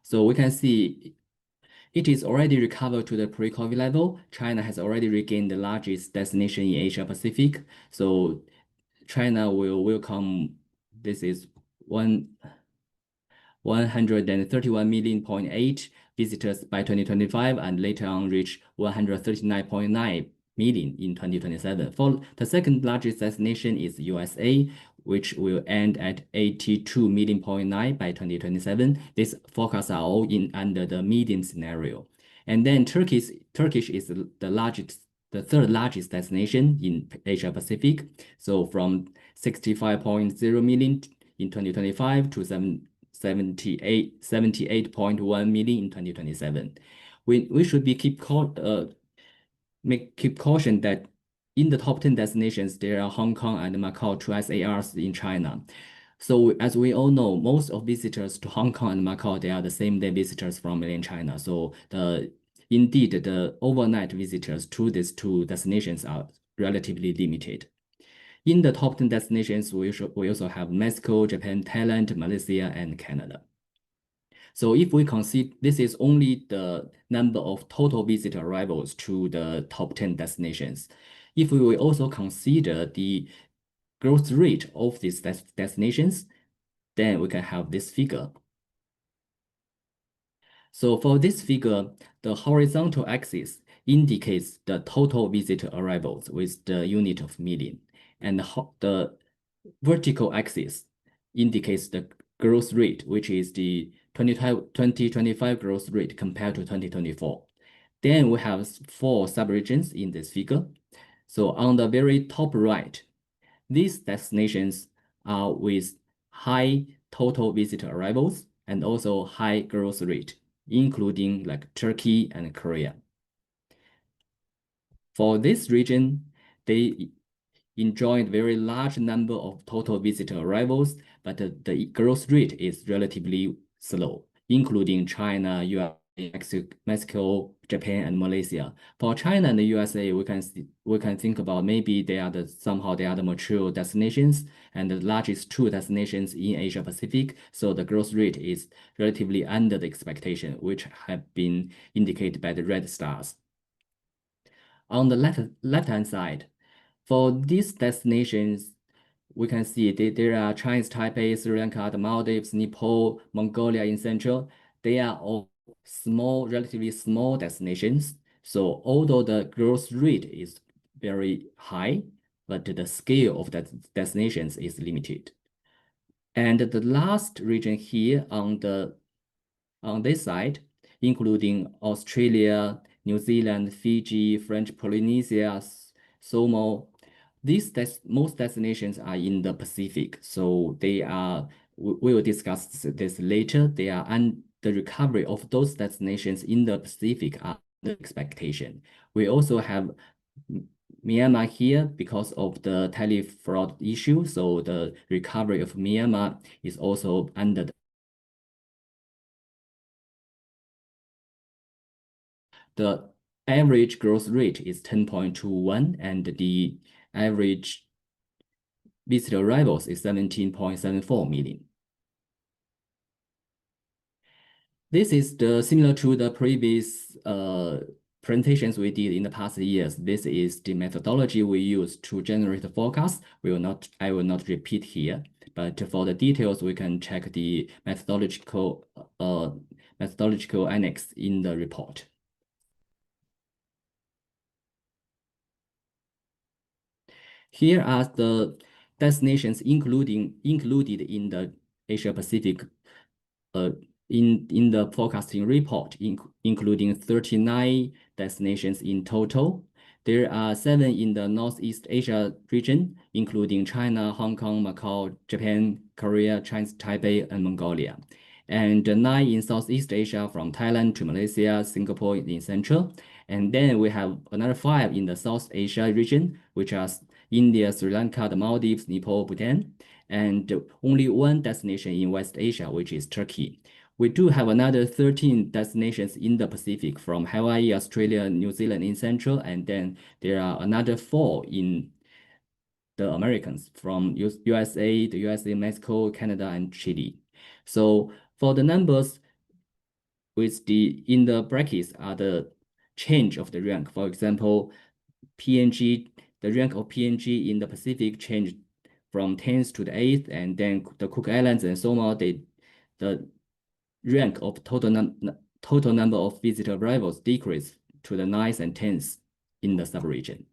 So we can see it is already recovered to the pre-COVID level. China has already regained the largest destination in Asia Pacific. So China will welcome, this is 131 million.8 visitors by 2025 and later on reach 139.9 million in 2027. For the second largest destination is USA, which will end at 82 million.9 by 2027. These forecasts are all in under the median scenario. And then Turkish is the third largest destination in Asia Pacific. So from 65.0 million in 2025 to 78.1 million in 2027. We should be keep caution that in the top 10 destinations, there are Hong Kong and Macau, two SARs in China. So as we all know, most of visitors to Hong Kong and Macau, they are the same day visitors from mainland China. So indeed, the overnight visitors to these two destinations are relatively limited. In the top 10 destinations, we also have Mexico, Japan, Thailand, Malaysia, and Canada. So if we consider this is only the number of total visitor arrivals to the top 10 destinations. If we will also consider the growth rate of these destinations, then we can have this figure. So for this figure, the horizontal axis indicates the total visitor arrivals with the unit of million, and the vertical axis indicates the growth rate, which is the 2025 growth rate compared to 2024. Then we have 4 subregions in this figure. So on the very top right, these destinations are with high total visitor arrivals and also high growth rate, including like Turkey and Korea. For this region, they enjoyed very large number of total visitor arrivals, but the growth rate is relatively slow, including China, US, Mexico, Japan, and Malaysia. For China and the USA, we can think about maybe they are somehow the mature destinations and the largest 2 destinations in Asia Pacific. So the growth rate is relatively under the expectation, which have been indicated by the red stars. On the left-hand side, for these destinations, we can see there are Chinese Taipei, Sri Lanka, the Maldives, Nepal, Mongolia in Central. They are all small, relatively small destinations. So although the growth rate is very high, but the scale of the destinations is limited. And the last region here on this side, including Australia, New Zealand, Fiji, French Polynesia, Samoa. Most destinations are in the Pacific, so we will discuss this later. The recovery of those destinations in the Pacific are the expectation. We also have Myanmar here because of the tele-fraud issue, so the recovery of Myanmar is also under the average growth rate is 10.21, and the average visitor arrivals is 17.74 million. This is similar to the previous presentations we did in the past years. This is the methodology we use to generate the forecast. I will not repeat here, but for the details, we can check the methodological annex in the report. Here are the destinations included in the Asia Pacific in the forecasting report, including 39 destinations in total. There are 7 in the Northeast Asia region, including China, Hong Kong, Macau, Japan, Korea, Chinese Taipei, and Mongolia. And 9 in Southeast Asia from Thailand to Malaysia, Singapore in Central. And then we have another 5 in the South Asia region, which are India, Sri Lanka, the Maldives, Nepal, Bhutan, and only 1 destination in West Asia, which is Turkey. We do have another 13 destinations in the Pacific from Hawaii, Australia, New Zealand in Central, and then there are another 4 in the Americans from USA, Mexico, Canada, and Chile. So for the numbers, with the in the brackets are the change of the rank. For example, PNG, the rank of PNG in the Pacific changed from 10th to the 8th, and then the Cook Islands and so on, the rank of total number of visitor arrivals decreased to the 9th and 10th in the subregion.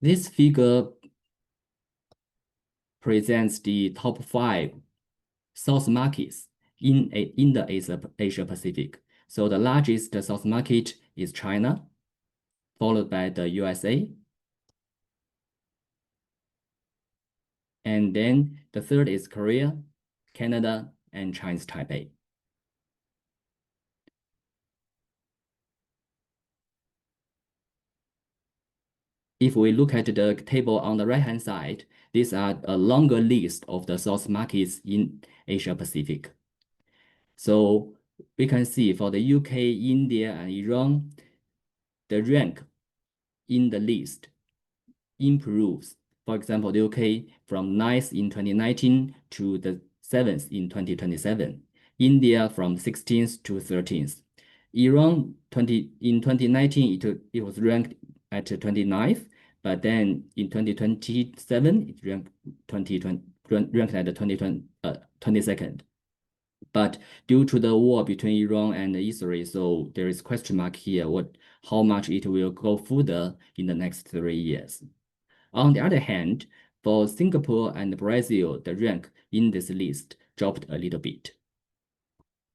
This figure presents the top 5 source markets in the Asia Pacific. So the largest source market is China, followed by the USA. And then the third is Korea, Canada, and Chinese Taipei. If we look at the table on the right-hand side, these are a longer list of the source markets in Asia Pacific. So we can see for the UK, India, and Iran, the rank in the list improves. For example, the UK from 9th in 2019 to the 7th in 2027. India from 16th to 13th. Iran in 2019 it was ranked at 29th, but then in 2027 it ranked at the 22nd. But due to the war between Iran and Israel, so there is question mark here how much it will go further in the next 3 years. On the other hand, for Singapore and Brazil, the rank in this list dropped a little bit.